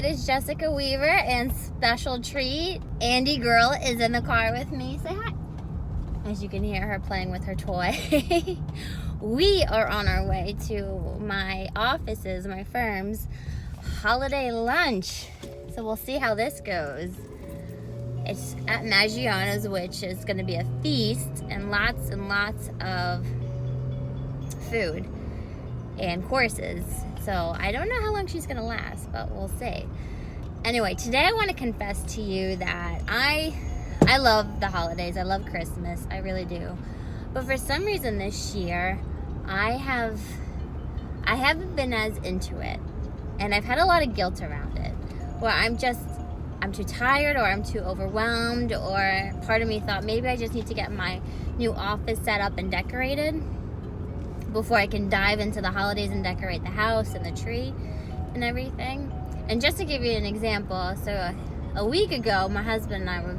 it is Jessica Weaver, and special treat, Andy Girl is in the car with me. Say hi. As you can hear her playing with her toy. We are on our way to my office's, my firm's holiday lunch. So we'll see how this goes. It's at Maggiano's, which is going to be a feast and lots of food and courses. So I don't know how long she's going to last, but we'll see. Anyway, today I want to confess to you that I love the holidays. I love Christmas. I really do. But for some reason this year, I haven't been as into it. And I've had a lot of guilt around it. Where I'm too tired, or I'm too overwhelmed, or part of me thought maybe I just need to get my new office set up and decorated before I can dive into the holidays and decorate the house and the tree and everything. And just to give you an example, so a week ago, my husband and I were,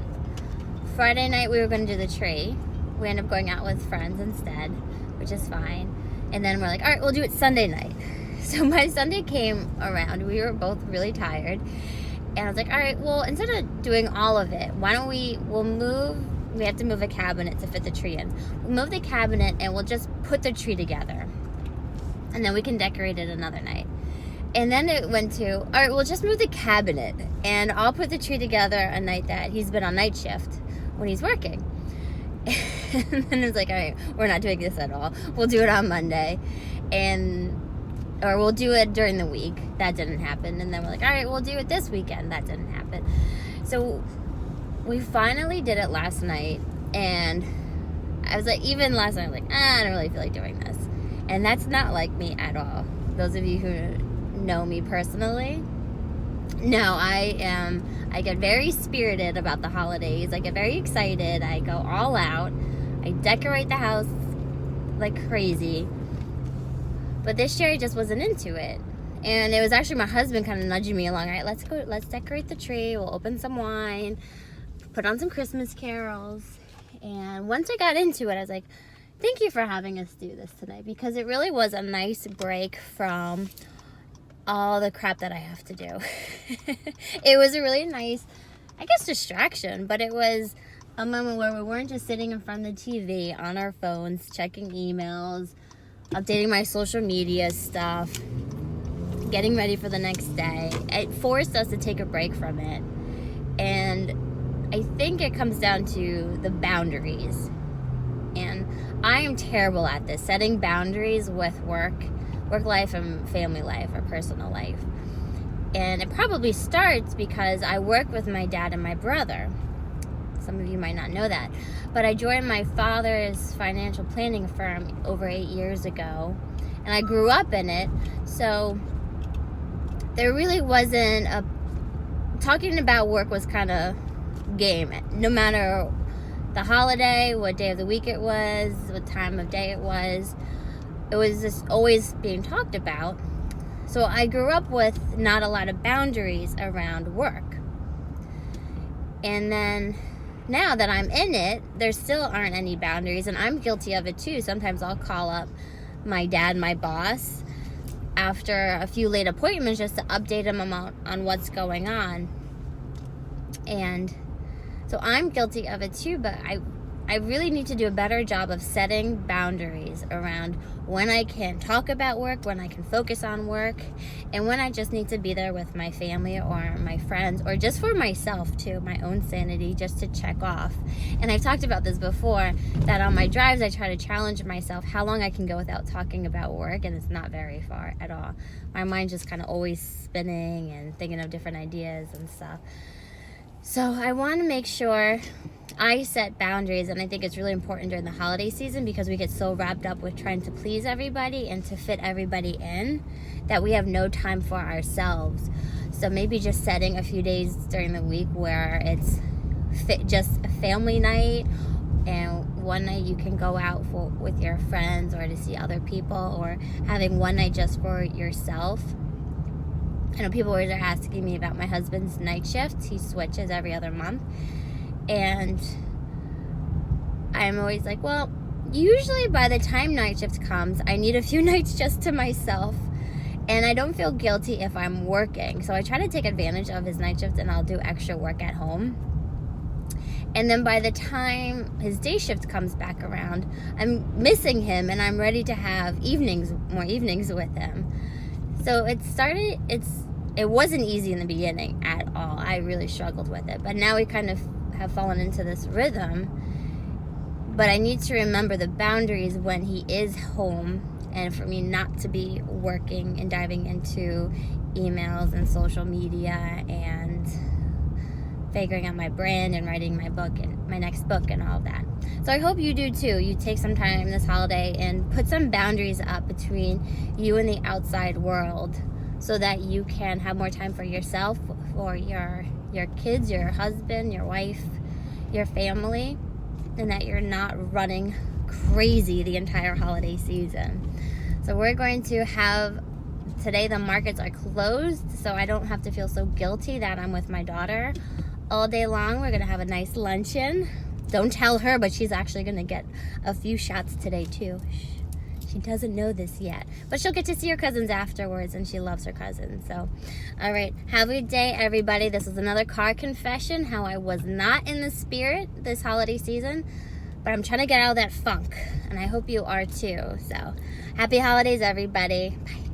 Friday night we were going to do the tree. We ended up going out with friends instead, which is fine. And then we're like, all right, we'll do it Sunday night. So my Sunday came around. We were both really tired. And I was like, all right, well, instead of doing all of it, why don't we have to move a cabinet to fit the tree in. We'll move the cabinet and we'll just put the tree together. And then we can decorate it another night. And then it went to, all right, we'll just move the cabinet and I'll put the tree together a night that he's been on night shift when he's working. And then it was like, all right, we're not doing this at all. We'll do it on Monday. Or we'll do it during the week. That didn't happen. And then we're like, all right, we'll do it this weekend. That didn't happen. So we finally did it last night. And I was like, even last night, I was like, I don't really feel like doing this. And that's not like me at all. Those of you who know me personally know I get very spirited about the holidays. I get very excited. I go all out. I decorate the house like crazy. But this year I just wasn't into it. And it was actually my husband kind of nudging me along. All right, let's decorate the tree. We'll open some wine, put on some Christmas carols. And once I got into it, I was like, thank you for having us do this tonight, because it really was a nice break from all the crap that I have to do. It was a really nice, I guess, distraction, but it was a moment where we weren't just sitting in front of the TV on our phones, checking emails, updating my social media stuff, getting ready for the next day. It forced us to take a break from it. And I think it comes down to the boundaries. And I am terrible at this, setting boundaries with work life and family life or personal life. And it probably starts because I work with my dad and my brother. Some of you might not know that. But I joined my father's financial planning firm over 8 years ago. And I grew up in it. So there really wasn't talking about work was kind of game. No matter the holiday, what day of the week it was, what time of day it was just always being talked about. So I grew up with not a lot of boundaries around work. And then now that I'm in it, there still aren't any boundaries, and I'm guilty of it too. Sometimes I'll call up my dad, my boss, after a few late appointments just to update him on what's going on. And so I'm guilty of it too, but I really need to do a better job of setting boundaries around when I can talk about work, when I can focus on work, and when I just need to be there with my family or my friends, or just for myself too, my own sanity, just to check off. And I've talked about this before, that on my drives I try to challenge myself how long I can go without talking about work, and it's not very far at all. My mind's just kind of always spinning and thinking of different ideas and stuff. So I want to make sure I set boundaries, and I think it's really important during the holiday season, because we get so wrapped up with trying to please everybody and to fit everybody in that we have no time for ourselves. So maybe just setting a few days during the week where it's just a family night, and one night you can go out with your friends or to see other people, or having one night just for yourself. I know people always are asking me about my husband's night shift. He switches every other month. And I'm always like, well, usually by the time night shift comes, I need a few nights just to myself. And I don't feel guilty if I'm working. So I try to take advantage of his night shift and I'll do extra work at home. And then by the time his day shift comes back around, I'm missing him and I'm ready to have more evenings with him. So it wasn't easy in the beginning at all. I really struggled with it. But now we kind of have fallen into this rhythm. But I need to remember the boundaries when he is home, and for me not to be working and diving into emails and social media and figuring out my brand and writing my book and my next book and all of that. So I hope you do too. You take some time this holiday and put some boundaries up between you and the outside world so that you can have more time for yourself, for your kids, your husband, your wife, your family, and that you're not running crazy the entire holiday season. So we're going to have, today the markets are closed, so I don't have to feel so guilty that I'm with my daughter all day long. We're gonna have a nice luncheon. Don't tell her, but she's actually gonna get a few shots today too. She doesn't know this yet, but she'll get to see her cousins afterwards, and she loves her cousins. So, all right, have a good day, everybody. This is another car confession, how I was not in the spirit this holiday season, but I'm trying to get out of that funk, and I hope you are too. So, happy holidays, everybody. Bye.